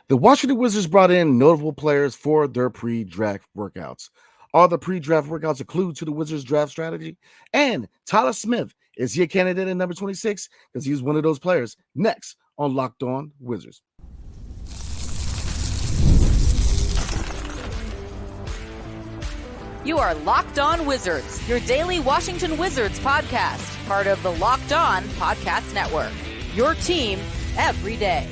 The Washington Wizards brought in notable players for their pre-draft workouts. Are the pre-draft workouts a clue to the Wizards draft strategy? And Tyler Smith, is he a candidate in number 26? Because he's one of those players. Next on Locked On Wizards. You are Locked On Wizards, your daily Washington Wizards podcast, part of the Locked On Podcast Network. Your team every day.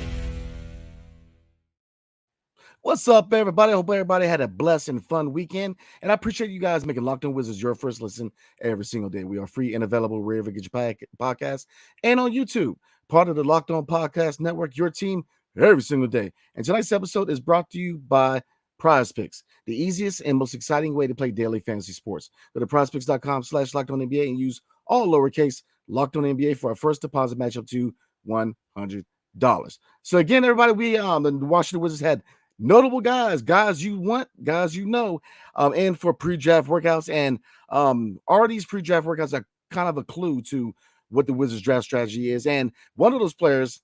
What's up, everybody? I hope everybody had a blessed and fun weekend. And I appreciate you guys making Locked On Wizards your first listen every single day. We are free and available wherever you get your podcast and on YouTube, part of the Locked On Podcast Network, your team every single day. And tonight's episode is brought to you by Prize Picks, the easiest and most exciting way to play daily fantasy sports. Go to prizepicks.com/LockedOnNBA and use all lowercase Locked On NBA for our first deposit match up to $100. So again, everybody, the Washington Wizards had notable guys you want, guys you know, and for pre-draft workouts. And are these pre-draft workouts are kind of a clue to what the Wizards draft strategy is. And one of those players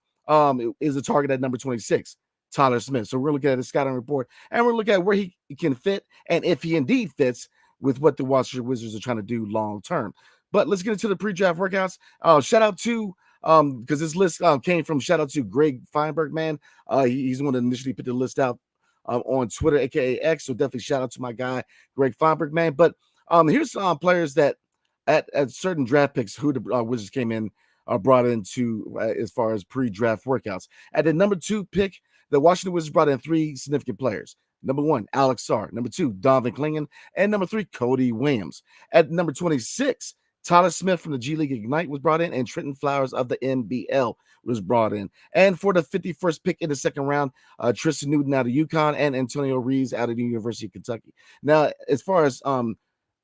is a target at number 26, Tyler Smith. So we're looking at his scouting report, and we're looking at where he can fit and if he indeed fits with what the Washington Wizards are trying to do long term. But let's get into the pre-draft workouts. Shout out to because this list came from shout out to Greg Feinberg, man. He's the one that initially put the list out on Twitter, aka X. So definitely shout out to my guy Greg Feinberg, man. But here's players that at certain draft picks who the Wizards came in brought into as far as pre-draft workouts. At the number 2 pick, the Washington Wizards brought in 3 significant players. Number 1, Alex Sarr. Number 2, Donovan Clingan. And number 3, Cody Williams. At number 26, Tyler Smith from the G League Ignite was brought in, and Trenton Flowers of the NBL was brought in. And for the 51st pick in the second round, Tristan Newton out of UConn and Antonio Reeves out of the University of Kentucky. Now, as far as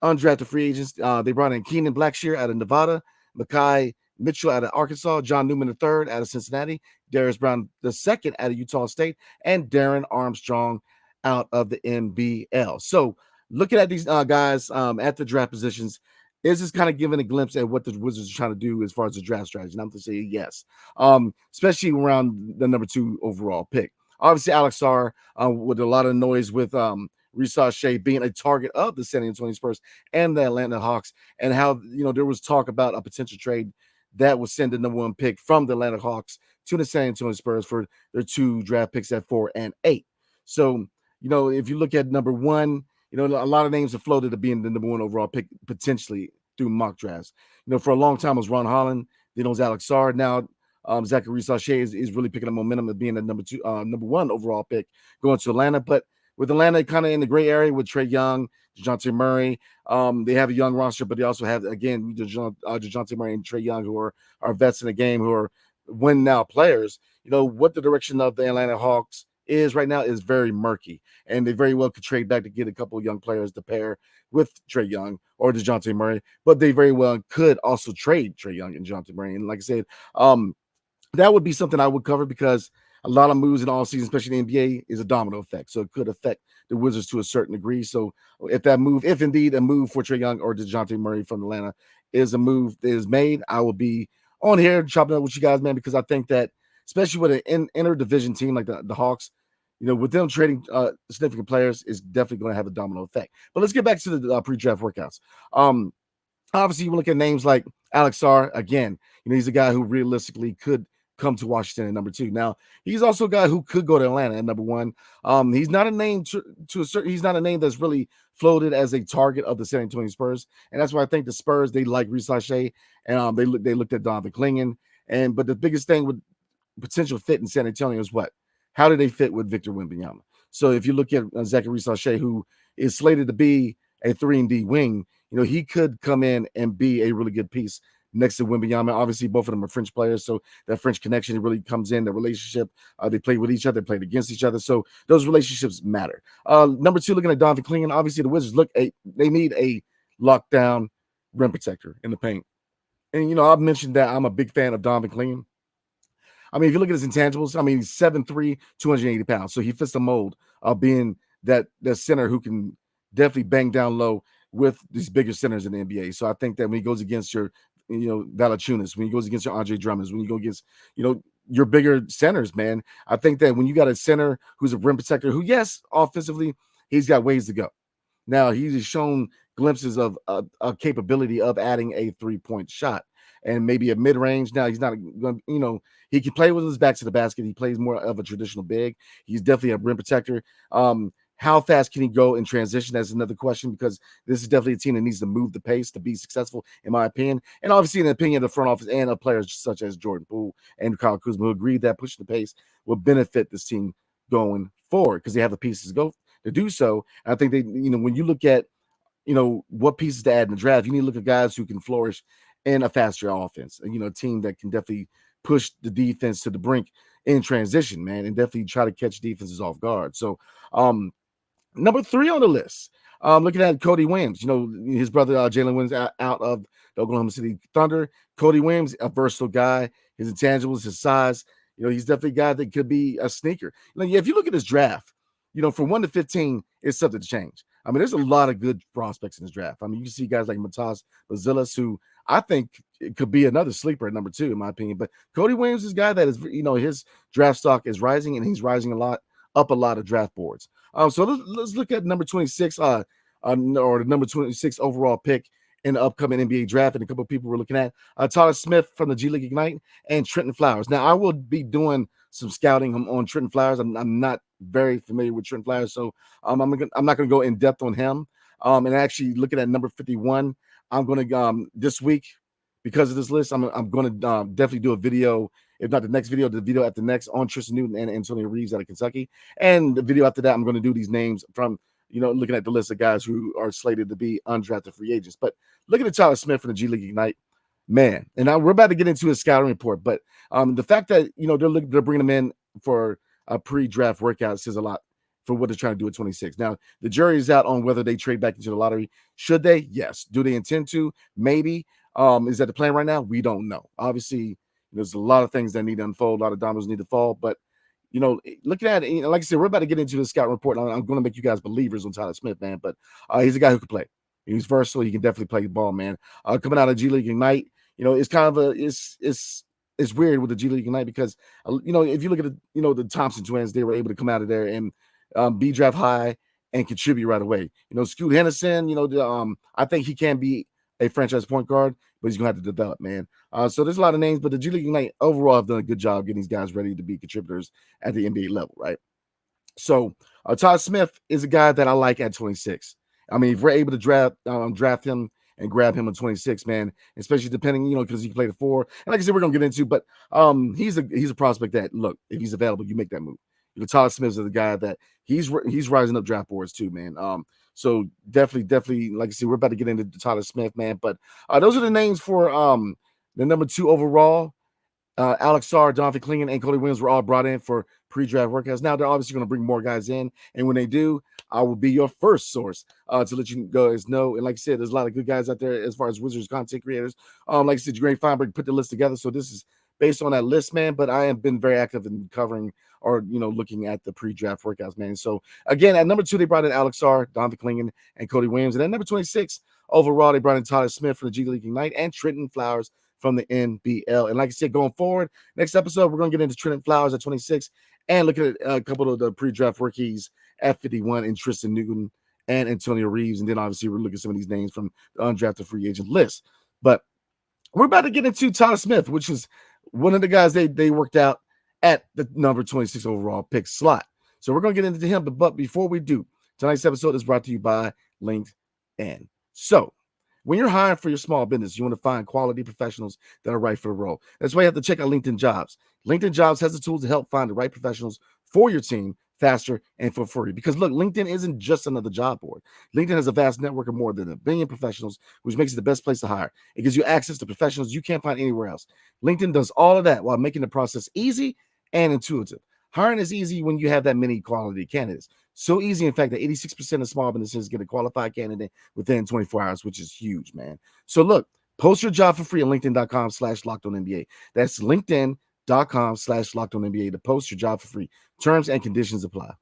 undrafted free agents, they brought in Keenan Blackshear out of Nevada, Makai Mitchell out of Arkansas, John Newman III out of Cincinnati, Darius Brown II out of Utah State, and Darren Armstrong out of the NBL. So looking at these guys at the draft positions, is this kind of giving a glimpse at what the Wizards are trying to do as far as the draft strategy? And I'm going to say yes, especially around the number 2 overall pick. Obviously, Alex Sarr with a lot of noise with Risa Shea being a target of the San Antonio Spurs and the Atlanta Hawks, and how there was talk about a potential trade that would send the number 1 pick from the Atlanta Hawks to the San Antonio Spurs for their 2 draft picks at 4 and 8. So, if you look at number 1, a lot of names have floated to being the number 1 overall pick potentially through mock drafts. For a long time it was Ron Holland, then it was Alex Sarr. Now Zachary Sachet is really picking up momentum of being the number 1 overall pick going to Atlanta. But with Atlanta kind of in the gray area with Trae Young, DeJounte Murray, they have a young roster, but they also have, again, DeJounte Murray and Trae Young, who are vets in the game, who are win now players. What the direction of the Atlanta Hawks is right now is very murky, and they very well could trade back to get a couple of young players to pair with Trae Young or DeJounte Murray, but they very well could also trade Trae Young and DeJounte Murray. And like I said, that would be something I would cover, because a lot of moves in all season, especially in the NBA, is a domino effect. So it could affect the Wizards to a certain degree. So if indeed a move for Trae Young or DeJounte Murray from Atlanta is a move that is made, I will be on here chopping up with you guys, man, because I think that especially with an interdivision team like the Hawks, with them trading significant players is definitely going to have a domino effect. But let's get back to the pre-draft workouts. Obviously, you look at names like Alex Sarr. Again, he's a guy who realistically could come to Washington at number 2. Now, he's also a guy who could go to Atlanta at number 1. He's not a name he's not a name that's really floated as a target of the San Antonio Spurs. And that's why I think the Spurs, they like Risa Shea, and they looked at Donovan Clingan. But the biggest thing with potential fit in San Antonio is what? How do they fit with Victor Wembanyama? So if you look at Zachary Sachet, who is slated to be a 3-and-D wing, he could come in and be a really good piece next to Wembanyama. Obviously, both of them are French players, so that French connection really comes in, the relationship. They play with each other, played against each other, so those relationships matter. Number 2, looking at Donovan Clingan, obviously the Wizards they need a lockdown rim protector in the paint. And, I've mentioned that I'm a big fan of Donovan Clingan. I mean, if you look at his intangibles, he's 7'3", 280 pounds. So he fits the mold of being that center who can definitely bang down low with these bigger centers in the NBA. So I think that when he goes against your, Valanciunas, when he goes against your Andre Drummonds, when you go against, your bigger centers, man. I think that when you got a center who's a rim protector, who, yes, offensively, he's got ways to go. Now, he's shown glimpses of a capability of adding a 3-point shot and maybe a mid-range. Now, he's not going to, he can play with his back to the basket. He plays more of a traditional big. He's definitely a rim protector. How fast can he go in transition? That's another question, because this is definitely a team that needs to move the pace to be successful, in my opinion. And obviously, in the opinion of the front office and of players such as Jordan Poole and Kyle Kuzma, who agreed that pushing the pace will benefit this team going forward because they have the pieces to do so. And I think they, when you look at, what pieces to add in the draft, you need to look at guys who can flourish in a faster offense. And, a team that can definitely push the defense to the brink in transition, man, and definitely try to catch defenses off guard. So, number 3 on the list, looking at Cody Williams, his brother Jalen Williams out of the Oklahoma City Thunder. Cody Williams, a versatile guy, his intangibles, his size, he's definitely a guy that could be a sneaker. If you look at this draft, from 1 to 15, it's something to change. I mean, there's a lot of good prospects in this draft. I mean, you see guys like Matas Bazilis, who I think it could be another sleeper at number 2, in my opinion. But Cody Williams is a guy that is, his draft stock is rising, and he's rising up a lot of draft boards. So let's look at number 26, or the number 26 overall pick in the upcoming NBA draft. And a couple of people we're looking at Tyler Smith from the G League Ignite and Trenton Flowers. Now, I will be doing some scouting on Trenton Flowers. I'm not very familiar with Trenton Flowers, so I'm not going to go in depth on him. And actually looking at number 51, I'm going to this week, because of this list, I'm going to definitely do a video, if not the next video, the video after next, on Tristan Newton and Antonio Reeves out of Kentucky. And the video after that, I'm going to do these names from, looking at the list of guys who are slated to be undrafted free agents. But looking at Tyler Smith from the G League Ignite, man, and now we're about to get into his scouting report. But the fact that, they're bringing him in for a pre-draft workout says a lot for what they're trying to do at 26. Now, the jury is out on whether they trade back into the lottery. Should they? Yes. Do they intend to? Maybe. Is that the plan right now? We don't know. Obviously, there's a lot of things that need to unfold, a lot of dominoes need to fall. But, looking at it, like I said, we're about to get into the scout report. I'm going to make you guys believers on Tyler Smith, man. But he's a guy who can play. He's versatile. He can definitely play the ball, man. Coming out of G League Ignite, it's kind of it's weird with the G League Ignite because, if you look at the Thompson twins, they were able to come out of there and be draft high and contribute right away. Scoot Henderson, I think he can be a franchise point guard, but he's going to have to develop, man. So there's a lot of names, but the G League Ignite overall have done a good job getting these guys ready to be contributors at the NBA level, right? So Todd Smith is a guy that I like at 26. I mean, if we're able to draft him and grab him at 26, man, especially depending, because he can play the 4. And like I said, we're going to get into, but he's a prospect that, look, if he's available, you make that move. Todd Smith is the guy that he's rising up draft boards too, man. So definitely, like I said, we're about to get into Tyler Smith, man. But those are the names for the number 2 overall. Alex Sarr, Donovan Clingan, and Cody Williams were all brought in for pre-draft workouts. Now they're obviously going to bring more guys in, and when they do, I will be your first source to let you guys know. And like I said, there's a lot of good guys out there as far as Wizards content creators. Like I said, Greg Feinberg put the list together, so this is based on that list, man. But I have been very active in covering or looking at the pre-draft workouts, man. So again, at number 2, they brought in Alex Sarr, Donovan Clingan, and Cody Williams, and at number 26 overall, they brought in Tyler Smith from the G League Ignite and Trenton Flowers from the NBL. And like I said, going forward, next episode, we're going to get into Trenton Flowers at 26 and look at a couple of the pre-draft rookies at 51 in Tristan Newton and Antonio Reeves. And then obviously we're looking at some of these names from the undrafted free agent list. But we're about to get into Tyler Smith, which is one of the guys they worked out at the number 26 overall pick slot. So we're going to get into him. But before we do, tonight's episode is brought to you by LinkedIn. So when you're hiring for your small business, you want to find quality professionals that are right for the role. That's why you have to check out LinkedIn Jobs. LinkedIn Jobs has the tools to help find the right professionals for your team faster and for free. Because look, LinkedIn isn't just another job board. LinkedIn has a vast network of more than 1 billion professionals, which makes it the best place to hire. It gives you access to professionals you can't find anywhere else. LinkedIn does all of that while making the process easy and intuitive. Hiring is easy when you have that many quality candidates. So easy, in fact, that 86% of small businesses get a qualified candidate within 24 hours, which is huge, man. So look, post your job for free on LinkedIn.com/LockedOnNBA. That's LinkedIn.com/LockedOnNBA to post your job for free. Terms and conditions apply.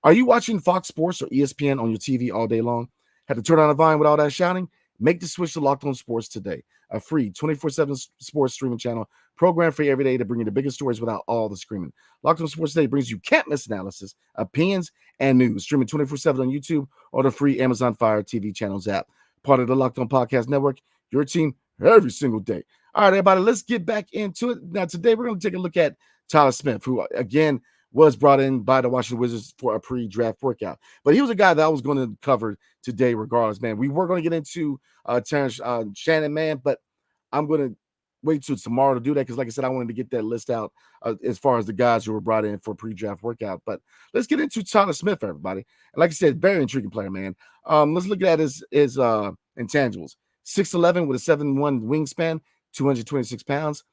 Are you watching Fox Sports or ESPN on your TV all day long? Had to turn on the volume with all that shouting? Make the switch to Locked On Sports today, a free 24/7 sports streaming channel programmed for you every day to bring you the biggest stories without all the screaming. Locked On Sports Today brings you can't miss analysis, opinions, and news. Streaming 24/7 on YouTube or the free Amazon Fire TV channels app. Part of the Locked On Podcast Network, your team every single day. All right, everybody, let's get back into it. Now, today we're going to take a look at Tyler Smith, who, again, was brought in by the Washington Wizards for a pre-draft workout. But he was a guy that I was going to cover today regardless, man. We were going to get into Terrence Shannon, man, but I'm going to wait till tomorrow to do that because, like I said, I wanted to get that list out as far as the guys who were brought in for pre-draft workout. But let's get into Tyler Smith, everybody. And like I said, very intriguing player, man. Let's look at his intangibles. 6'11" with a 7'1" wingspan, 226 pounds.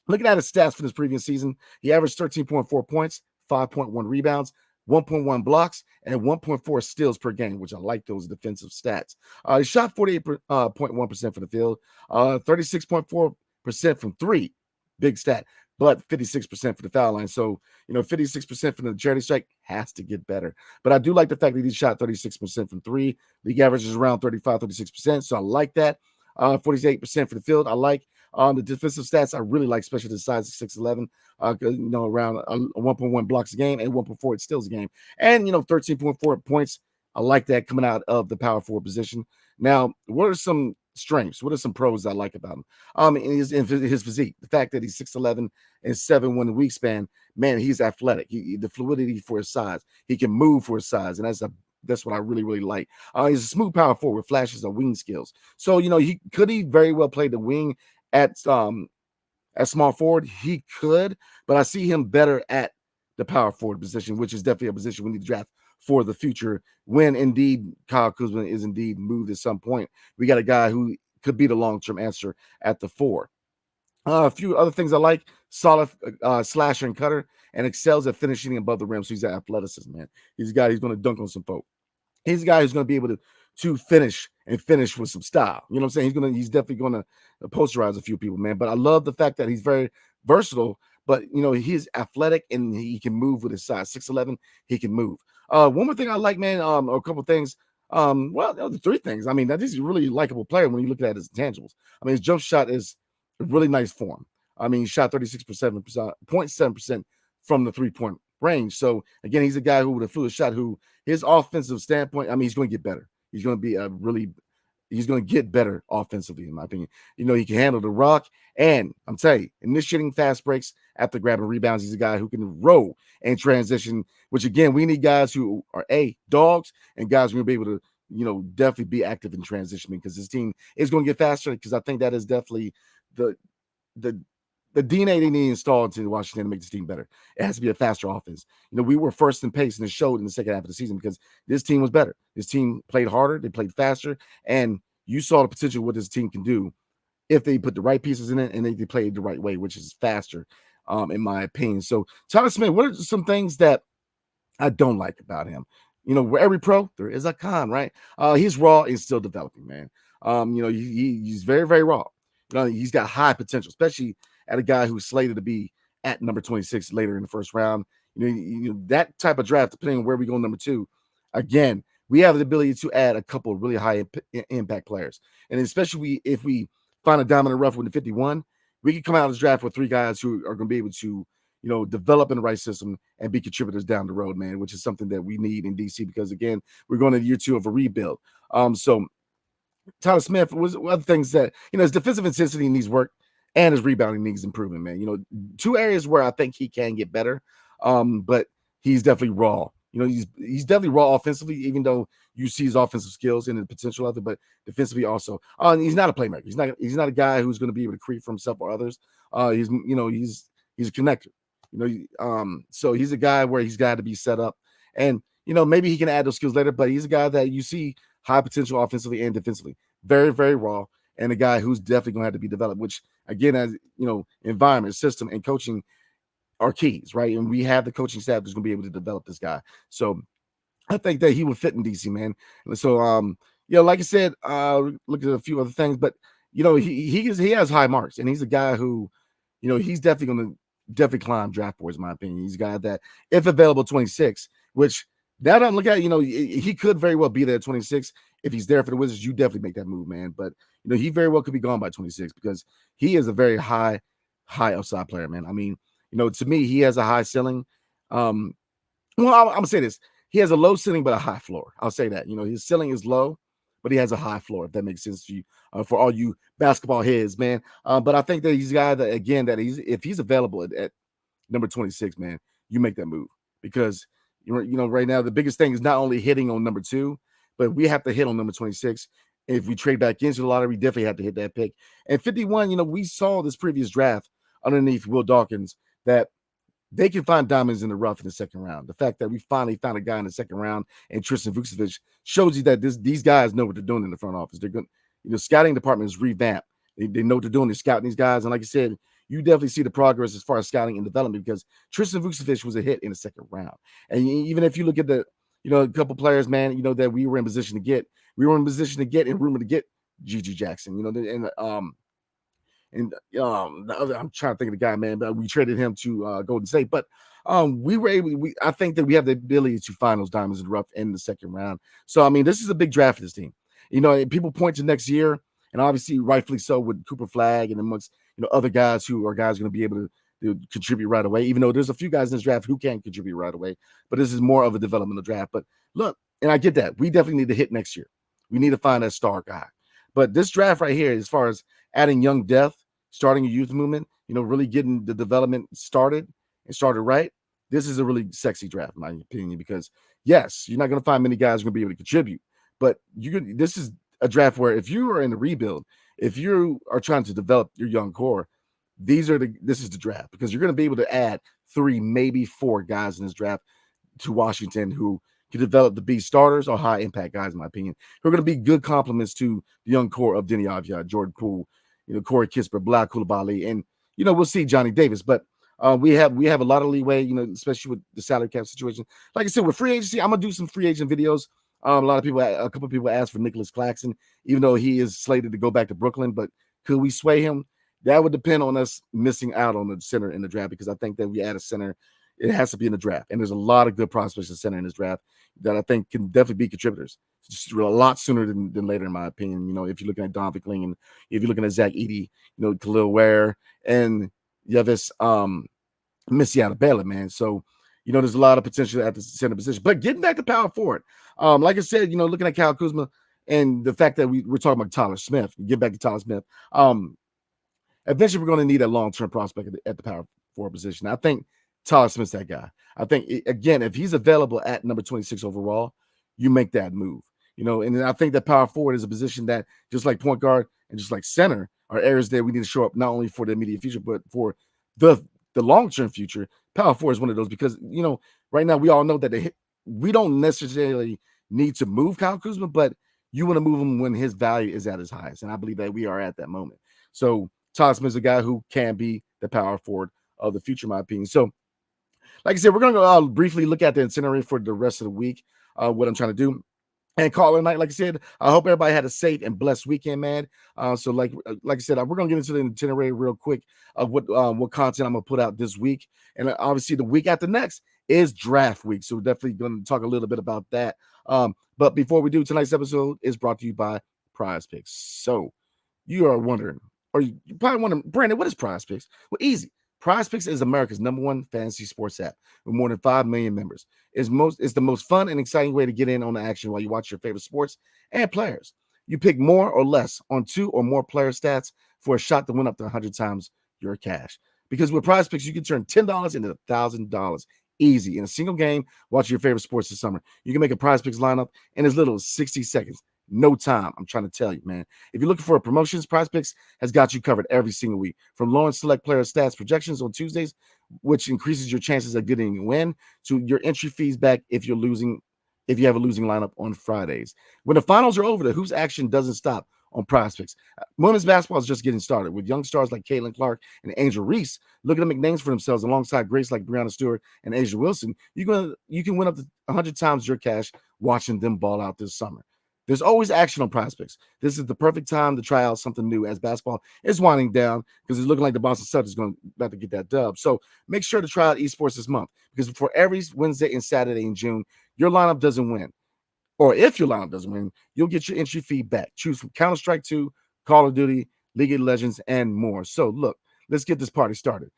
Looking at his stats for this previous season, he averaged 13.4 points, 5.1 rebounds, 1.1 blocks, and 1.4 steals per game, which I like those defensive stats. He shot 48.1% from the field, 36.4% from three, big stat, but 56% for the foul line. So, 56% from the charity strike has to get better. But I do like the fact that he shot 36% from three. League average is around 36%. So I like that. 48% for the field. I like the defensive stats. I really like, especially the size of 6'11", around 1.1 blocks a game and 1.4 steals a game. And, 13.4 points. I like that coming out of the power forward position. Now, what are some strengths? What are some pros I like about him? In his physique, the fact that he's 6'11" and 7'1" wingspan, man, he's athletic. The fluidity for his size. He can move for his size, and that's what I really, really like. He's a smooth power forward with flashes of wing skills. So, he very well play the wing at small forward. He could, but I see him better at the power forward position, which is definitely a position we need to draft for the future when indeed Kyle Kuzma is indeed moved at some point. We got a guy who could be the long-term answer at the 4. A few other things I like: solid slasher and cutter, and excels at finishing above the rim. So he's an athleticism, man. He's a guy who's going to dunk on some folk. He's a guy who's going to be able to finish with some style. You know what I'm saying? He's definitely going to posterize a few people, man. But I love the fact that he's very versatile, but, he's athletic and he can move with his size. 6'11", he can move. One more thing I like, man, or a couple things. The 3 things. I mean, that he's a really likable player when you look at his intangibles. I mean, his jump shot is a really nice form. I mean, he shot 36.7% from the 3-point range. So, again, he's a guy who with a fluid shot who his offensive standpoint, I mean, he's going to get better. He's going to be he's going to get better offensively, in my opinion. He can handle the rock, and I'm telling you, initiating fast breaks after grabbing rebounds. He's a guy who can roll and transition, which, again, we need guys who are dogs and guys who are going to be able to, definitely be active in transitioning because this team is going to get faster because I think that is definitely the DNA they need installed into Washington to make this team better. It has to be a faster offense. We were first in pace, and it showed in the second half of the season because this team was better. This team played harder, they played faster, and you saw the potential of what this team can do if they put the right pieces in it and they play it the right way, which is faster, in my opinion. So, Tyler Smith, what are some things that I don't like about him? Where every pro, there is a con, right? He's raw and still developing, man. He's very, very raw. He's got high potential, especially at a guy who's slated to be at number 26 later in the first round. That type of draft, depending on where we go number 2, again, we have the ability to add a couple of really high impact players. And especially if we find a diamond in the rough with the 51, we can come out of this draft with 3 guys who are going to be able to, develop in the right system and be contributors down the road, man, which is something that we need in DC because, again, we're going to year 2 of a rebuild. So Tyler Smith was other things that, his defensive intensity needs work and his rebounding needs improvement, man. 2 areas where I think he can get better, but he's definitely raw. He's definitely raw offensively, even though you see his offensive skills and the potential of it, but defensively also. He's not a playmaker. He's not a guy who's going to be able to create for himself or others. He's a connector. So he's a guy where he's got to be set up, and maybe he can add those skills later. But he's a guy that you see high potential offensively and defensively, very, very raw, and a guy who's definitely going to have to be developed. Which, again, as environment, system, and coaching are keys, right? And we have the coaching staff that's going to be able to develop this guy. So I think that he would fit in DC, man. So, like I said, look at a few other things, but he has high marks, and he's a guy who, he's definitely going to climb draft boards, in my opinion. He's a guy that, if available 26, which now that I'm looking at, he could very well be there at 26. If he's there for the Wizards, you definitely make that move, man. But he very well could be gone by 26 because he is a very high upside player, man. I mean, to me, he has a high ceiling. Well, I'm gonna say this: he has a low ceiling but a high floor. I'll say that. His ceiling is low, but he has a high floor. If that makes sense to you, for all you basketball heads, man. But I think that he's a guy that, again, if he's available at number 26, man, you make that move because right now the biggest thing is not only hitting on number 2, but we have to hit on number 26. If we trade back into the lottery, we definitely have to hit that pick. And 51, we saw this previous draft underneath Will Dawkins that they can find diamonds in the rough in the second round. The fact that we finally found a guy in the second round and Tristan Vukcevic shows you that these guys know what they're doing in the front office. They're good. Scouting department is revamped. They know what they're doing. They're scouting these guys. And like I said, you definitely see the progress as far as scouting and development because Tristan Vukcevic was a hit in the second round. And even if you look at a couple players, man, that we were in position to get, and rumored to get G.G. Jackson, the other, I'm trying to think of the guy, man, but we traded him to Golden State. But we were able, I think that we have the ability to find those diamonds in the rough in the second round. So, I mean, this is a big draft for this team. People point to next year, and obviously rightfully so with Cooper Flagg and amongst, other guys who are guys going to be able to contribute right away, even though there's a few guys in this draft who can't contribute right away. But this is more of a developmental draft. But look, and I get that. We definitely need to hit next year. We need to find that star guy. But this draft right here, as far as adding young depth, starting a youth movement, really getting the development started right, this is a really sexy draft, in my opinion, because, yes, you're not going to find many guys who are going to be able to contribute. But this is a draft where if you are in the rebuild, if you are trying to develop your young core, this is the draft because you're going to be able to add 3, maybe 4 guys in this draft to Washington who can develop to be starters or high impact guys, in my opinion, who are going to be good complements to the young core of Deni Avdija, Jordan Poole, Corey Kispert, Bilal Coulibaly, and we'll see Johnny Davis. But we have a lot of leeway, especially with the salary cap situation. Like I said, with free agency, I'm gonna do some free agent videos. A couple of people asked for Nicholas Claxton, even though he is slated to go back to Brooklyn. But could we sway him? That would depend on us missing out on the center in the draft because I think that we add a center, it has to be in the draft. And there's a lot of good prospects in center in this draft that I think can definitely be contributors. Just a lot sooner than later, in my opinion. If you're looking at Don Vickling and if you're looking at Zach Edey, Khalil Ware and Yevis Missy Bella, man. So, there's a lot of potential at the center position. But getting back to power forward, like I said, looking at Kyle Kuzma and the fact that we're talking about Tyler Smith, get back to Tyler Smith. Eventually we're going to need a long-term prospect at the power forward position. I think Tyler Smith's that guy. I think, again, if he's available at number 26 overall, you make that move. And I think that power forward is a position that, just like point guard and just like center, are areas that we need to show up not only for the immediate future, but for the long-term future. Power forward is one of those because, right now we all know that we don't necessarily need to move Kyle Kuzma, but you want to move him when his value is at his highest. And I believe that we are at that moment. So Tyler Smith is a guy who can be the power forward of the future, in my opinion. So, like I said, we're going to briefly look at the itinerary for the rest of the week, what I'm trying to do. And call it night. Like I said, I hope everybody had a safe and blessed weekend, man. So like I said, we're gonna get into the itinerary real quick of what content I'm gonna put out this week, and obviously the week after next is draft week, so we're definitely gonna talk a little bit about that. But before we do, tonight's episode is brought to you by Prize Picks. So you are wondering, or you probably wondering, Brandon, what is Prize Picks? Well, easy. Prize Picks is America's #1 fantasy sports app with more than 5 million members. It's the most fun and exciting way to get in on the action while you watch your favorite sports and players. You pick more or less on 2 or more player stats for a shot to win up to 100 times your cash. Because with Prize Picks, you can turn $10 into $1,000 easy in a single game watching your favorite sports this summer. You can make a Prize Picks lineup in as little as 60 seconds. No time. I'm trying to tell you, man. If you're looking for promotions, Prize Picks has got you covered every single week. From lowering select player stats projections on Tuesdays, which increases your chances of getting a win, to your entry fees back if you have a losing lineup on Fridays. When the finals are over, the Hoops action doesn't stop on Prize Picks. Women's basketball is just getting started with young stars like Caitlin Clark and Angel Reese looking to make names for themselves alongside greats like Breanna Stewart and Asia Wilson. You can win up to 100 times your cash watching them ball out this summer. There's always action on Prize Picks. This is the perfect time to try out something new as basketball is winding down because it's looking like the Boston Celtics is about to get that dub. So make sure to try out esports this month because for every Wednesday and Saturday in June, your lineup doesn't win. Or if your lineup doesn't win, you'll get your entry fee back. Choose from Counter-Strike 2, Call of Duty, League of Legends, and more. So look, let's get this party started.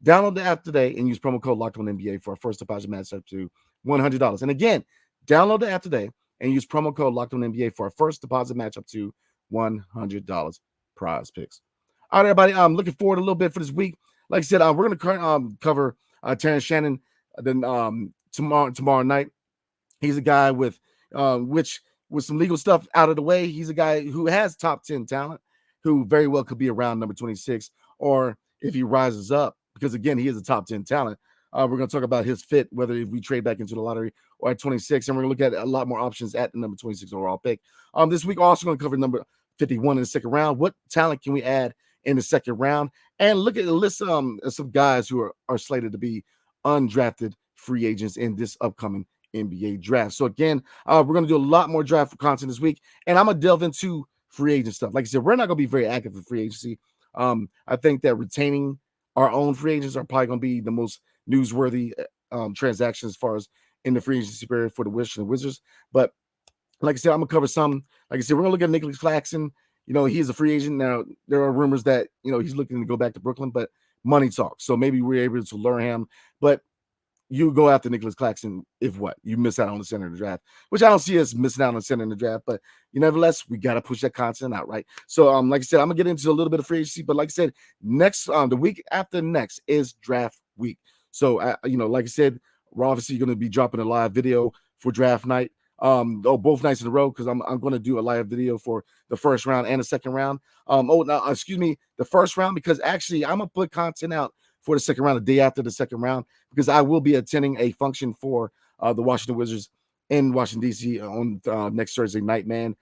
Download the app today and use promo code LOCKEDONNBA for our first deposit match up to $100. And again, download the app today and use promo code LOCKEDONNBA for our first deposit match up to $100 prize picks. All right, everybody. I'm looking forward a little bit for this week. Like I said, we're going to cover Terrence Shannon then tomorrow night. He's a guy with some legal stuff out of the way. He's a guy who has top 10 talent, who very well could be around number 26, or if he rises up, because again, he is a top 10 talent. We're going to talk about his fit, whether if we trade back into the lottery or at 26, and we're going to look at a lot more options at the number 26 overall pick. This week, also going to cover number 51 in the second round. What talent can we add in the second round? And look at the list some guys who are slated to be undrafted free agents in this upcoming NBA draft. So again, we're going to do a lot more draft content this week, and I'm going to delve into free agent stuff. Like I said, we're not going to be very active in free agency. I think that retaining our own free agents are probably going to be the most newsworthy transaction as far as in the free agency period for the Washington Wizards. But like I said, I'm going to cover some. Like I said, we're going to look at Nicholas Claxton. He's a free agent. Now, there are rumors that, he's looking to go back to Brooklyn, but money talks. So maybe we're able to lure him. But you go after Nicholas Claxton if what? You miss out on the center of the draft, which I don't see us missing out on the center in the draft. But nevertheless, we got to push that content out, right? So, like I said, I'm going to get into a little bit of free agency. But like I said, next the week after next is draft week. So, like I said, we're obviously going to be dropping a live video for draft night. Both nights in a row, because I'm going to do a live video for the first round and the second round. The first round, because actually I'm going to put content out for the second round the day after the second round, because I will be attending a function for the Washington Wizards in Washington, D.C. on next Thursday night, man.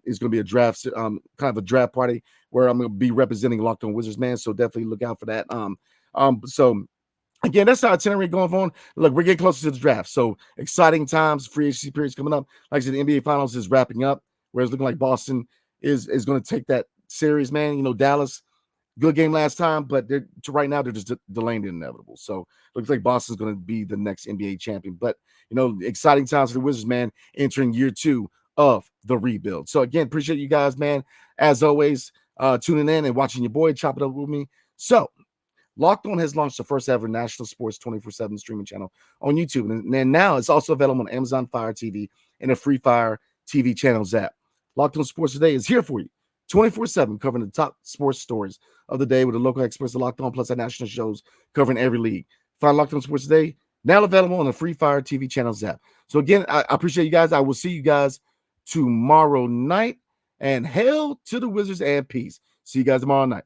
It's going to be a draft, kind of a draft party where I'm going to be representing Locked On Wizards, man. So definitely look out for that. So again, that's our itinerary going on. Look, we're getting closer to the draft. So exciting times. Free agency period's coming up. Like I said, the NBA Finals is wrapping up, whereas looking like Boston is going to take that series, man. Dallas, good game last time, but right now they're just delaying the inevitable. So looks like Boston's going to be the next NBA champion. But, exciting times for the Wizards, man, entering year 2 of the rebuild. So again, appreciate you guys, man. As always, tuning in and watching your boy chop it up with me. So Locked On has launched the first ever national sports 24/7 streaming channel on YouTube. And now it's also available on Amazon Fire TV and a Free Fire TV channels app. Locked On Sports Today is here for you 24/7, covering the top sports stories of the day with the local experts of Locked On, plus our national shows covering every league. Find Locked On Sports Today now available on the Free Fire TV channels app. So again, I appreciate you guys. I will see you guys tomorrow night. And hail to the Wizards and peace. See you guys tomorrow night.